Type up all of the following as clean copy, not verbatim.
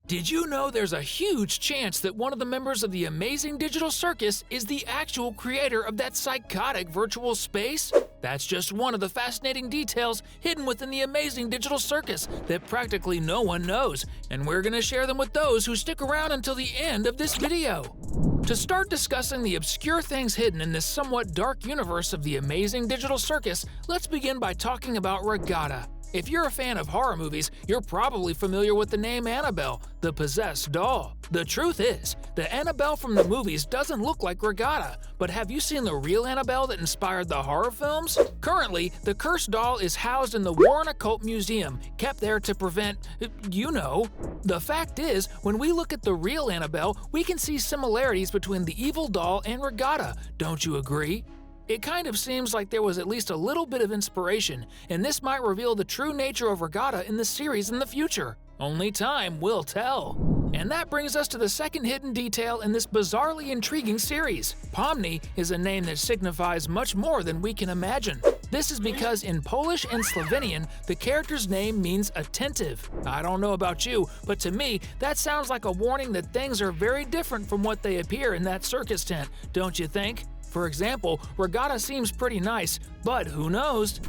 Did you know there's a huge chance that one of the members of the Amazing Digital Circus is the actual creator of that psychotic virtual space? That's just one of the fascinating details hidden within the Amazing Digital Circus that practically no one knows, and we're going to share them with those who stick around until the end of this video. To start discussing the obscure things hidden in this somewhat dark universe of the Amazing Digital Circus, let's begin by talking about Rata. If you're a fan of horror movies, you're probably familiar with the name Annabelle, the possessed doll. The truth is, the Annabelle from the movies doesn't look like Rata, but have you seen the real Annabelle that inspired the horror films? Currently, the cursed doll is housed in the Warren Occult Museum, kept there to prevent, you know. The fact is, when we look at the real Annabelle, we can see similarities between the evil doll and Rata, don't you agree? It kind of seems like there was at least a little bit of inspiration, and this might reveal the true nature of Rata in the series in the future. Only time will tell. And that brings us to the second hidden detail in this bizarrely intriguing series. Pomni is a name that signifies much more than we can imagine. This is because in Polish and Slovenian, the character's name means attentive. I don't know about you, but to me, that sounds like a warning that things are very different from what they appear in that circus tent, don't you think? For example, Rata seems pretty nice, but who knows?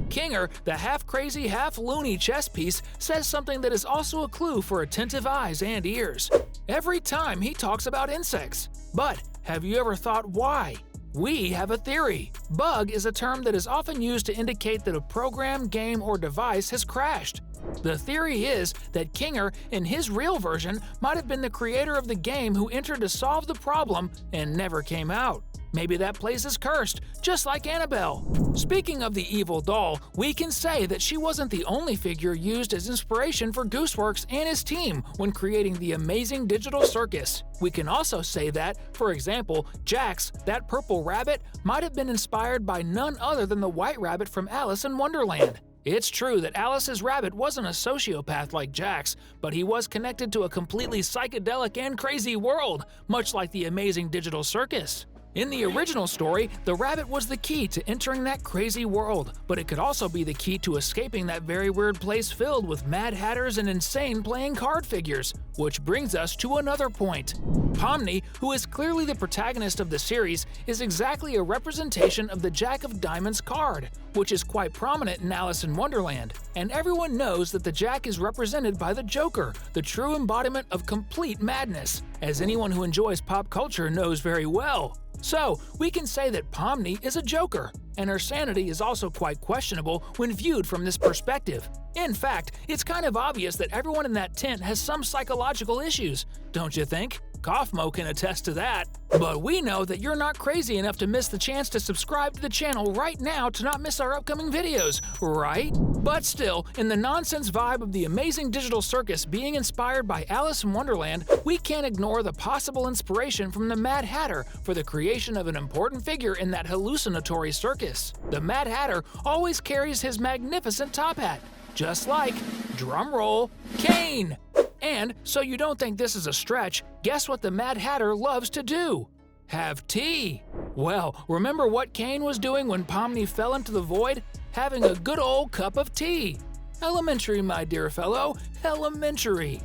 Kinger, the half-crazy, half-loony chess piece, says something that is also a clue for attentive eyes and ears. Every time he talks about insects. But have you ever thought why? We have a theory. Bug is a term that is often used to indicate that a program, game, or device has crashed. The theory is that Kinger, in his real version, might have been the creator of the game who entered to solve the problem and never came out. Maybe that place is cursed, just like Annabelle. Speaking of the evil doll, we can say that she wasn't the only figure used as inspiration for Gooseworks and his team when creating the Amazing Digital Circus. We can also say that, for example, Jax, that purple rabbit, might have been inspired by none other than the white rabbit from Alice in Wonderland. It's true that Alice's rabbit wasn't a sociopath like Jax, but he was connected to a completely psychedelic and crazy world, much like the Amazing Digital Circus. In the original story, the rabbit was the key to entering that crazy world, but it could also be the key to escaping that very weird place filled with Mad Hatters and insane playing card figures. Which brings us to another point. Pomni, who is clearly the protagonist of the series, is exactly a representation of the Jack of Diamonds card, which is quite prominent in Alice in Wonderland. And everyone knows that the Jack is represented by the Joker, the true embodiment of complete madness, as anyone who enjoys pop culture knows very well. So, we can say that Pomni is a joker, and her sanity is also quite questionable when viewed from this perspective. In fact, it's kind of obvious that everyone in that tent has some psychological issues, don't you think? Kaufmo can attest to that. But we know that you're not crazy enough to miss the chance to subscribe to the channel right now to not miss our upcoming videos, right? But still, in the nonsense vibe of the Amazing Digital Circus being inspired by Alice in Wonderland, we can't ignore the possible inspiration from the Mad Hatter for the creation of an important figure in that hallucinatory circus. The Mad Hatter always carries his magnificent top hat, just like, drumroll, Kane! And, so you don't think this is a stretch, guess what the Mad Hatter loves to do? Have tea! Well, remember what Kane was doing when Pomni fell into the void? Having a good old cup of tea! Elementary, my dear fellow, elementary!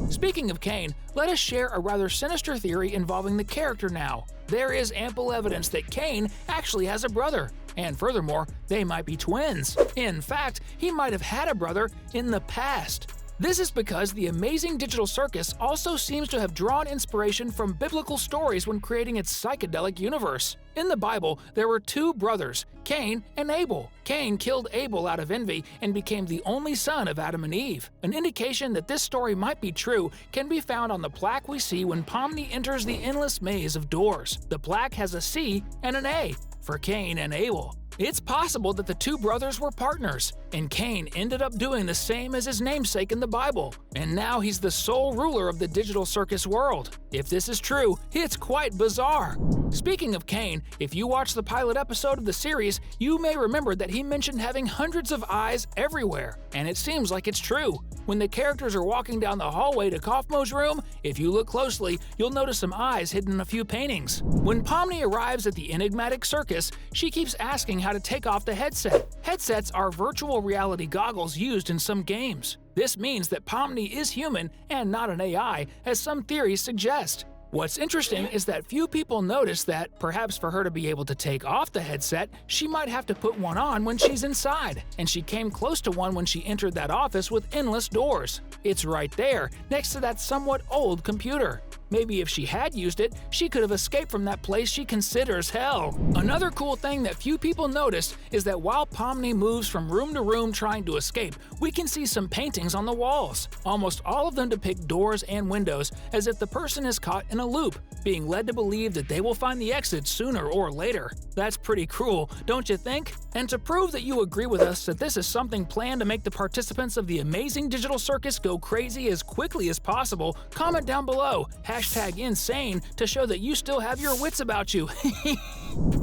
Speaking of Kane, let us share a rather sinister theory involving the character now. There is ample evidence that Kane actually has a brother, and furthermore, they might be twins. In fact, he might have had a brother in the past. This is because the Amazing Digital Circus also seems to have drawn inspiration from biblical stories when creating its psychedelic universe. In the Bible, there were two brothers, Cain and Abel. Cain killed Abel out of envy and became the only son of Adam and Eve. An indication that this story might be true can be found on the plaque we see when Pomni enters the endless maze of doors. The plaque has a C and an A for Cain and Abel. It's possible that the two brothers were partners, and Cain ended up doing the same as his namesake in the Bible, and now he's the sole ruler of the digital circus world. If this is true, it's quite bizarre. Speaking of Cain, if you watch the pilot episode of the series, you may remember that he mentioned having hundreds of eyes everywhere, and it seems like it's true. When the characters are walking down the hallway to Kaufmo's room, if you look closely, you'll notice some eyes hidden in a few paintings. When Pomni arrives at the enigmatic circus, she keeps asking how to take off the headset. Headsets are virtual virtual reality goggles used in some games. This means that Pomni is human and not an AI, as some theories suggest. What's interesting is that few people notice that, perhaps for her to be able to take off the headset, she might have to put one on when she's inside, and she came close to one when she entered that office with endless doors. It's right there, next to that somewhat old computer. Maybe if she had used it, she could have escaped from that place she considers hell. Another cool thing that few people notice is that while Pomni moves from room to room trying to escape, we can see some paintings on the walls. Almost all of them depict doors and windows, as if the person is caught in a loop, being led to believe that they will find the exit sooner or later. That's pretty cruel, don't you think? And to prove that you agree with us that this is something planned to make the participants of the Amazing Digital Circus go crazy as quickly as possible, comment down below, #insane, to show that you still have your wits about you.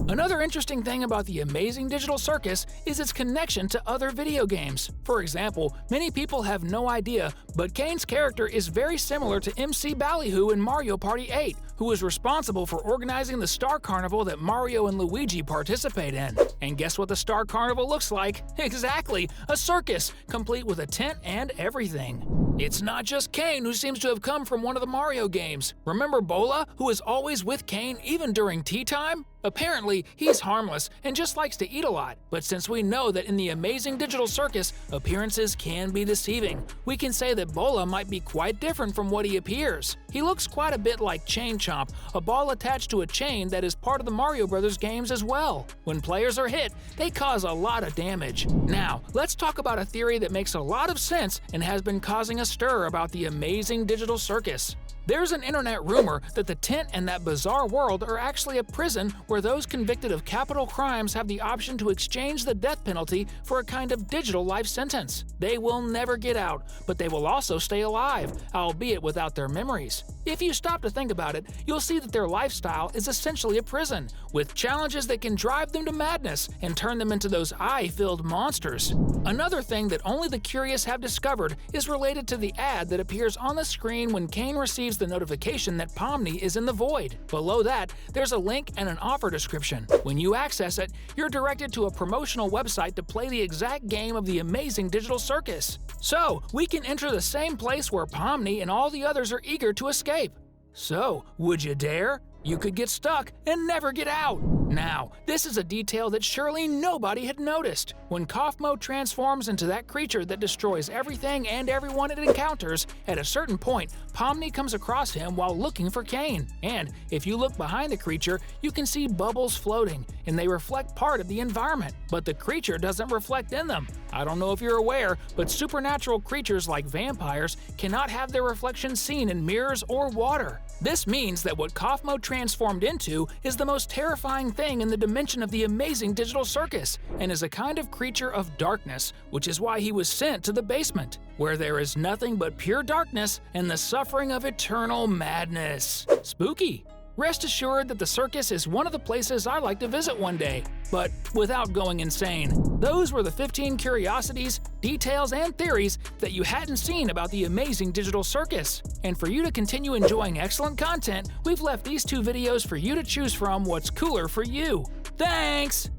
Another interesting thing about the Amazing Digital Circus is its connection to other video games. For example, many people have no idea, but Kane's character is very similar to MC Ballyhoo in Mario Party 8, who was responsible for organizing the Star Carnival that Mario and Luigi participate in. And guess what the Star Carnival looks like? Exactly, a circus, complete with a tent and everything. It's not just Kane who seems to have come from one of the Mario games. Remember Bola, who was always with Kane even during tea time? Apparently, he's harmless and just likes to eat a lot, but since we know that in the Amazing Digital Circus, appearances can be deceiving, we can say that Bola might be quite different from what he appears. He looks quite a bit like Chain Chomp, a ball attached to a chain that is part of the Mario Bros. Games as well. When players are hit, they cause a lot of damage. Now, let's talk about a theory that makes a lot of sense and has been causing a stir about the Amazing Digital Circus. There's an internet rumor that the tent and that bizarre world are actually a prison where those convicted of capital crimes have the option to exchange the death penalty for a kind of digital life sentence. They will never get out, but they will also stay alive, albeit without their memories. If you stop to think about it, you'll see that their lifestyle is essentially a prison, with challenges that can drive them to madness and turn them into those eye-filled monsters. Another thing that only the curious have discovered is related to the ad that appears on the screen when Kane receives the notification that Pomni is in the void. Below that, there's a link and an offer description. When you access it, you're directed to a promotional website to play the exact game of the Amazing Digital Circus. So, we can enter the same place where Pomni and all the others are eager to escape. So, would you dare? You could get stuck and never get out. Now, this is a detail that surely nobody had noticed. When Kaufmo transforms into that creature that destroys everything and everyone it encounters, at a certain point, Pomni comes across him while looking for Kane. And if you look behind the creature, you can see bubbles floating, and they reflect part of the environment. But the creature doesn't reflect in them. I don't know if you're aware, but supernatural creatures like vampires cannot have their reflection seen in mirrors or water. This means that what Kaufmo transformed into is the most terrifying thing in the dimension of the Amazing Digital Circus, and is a kind of creature of darkness, which is why he was sent to the basement, where there is nothing but pure darkness and the suffering of eternal madness. Spooky! Rest assured that the circus is one of the places I like to visit one day, but without going insane. Those were the 15 curiosities, details, and theories that you hadn't seen about the Amazing Digital Circus. And for you to continue enjoying excellent content, we've left these two videos for you to choose from what's cooler for you. Thanks!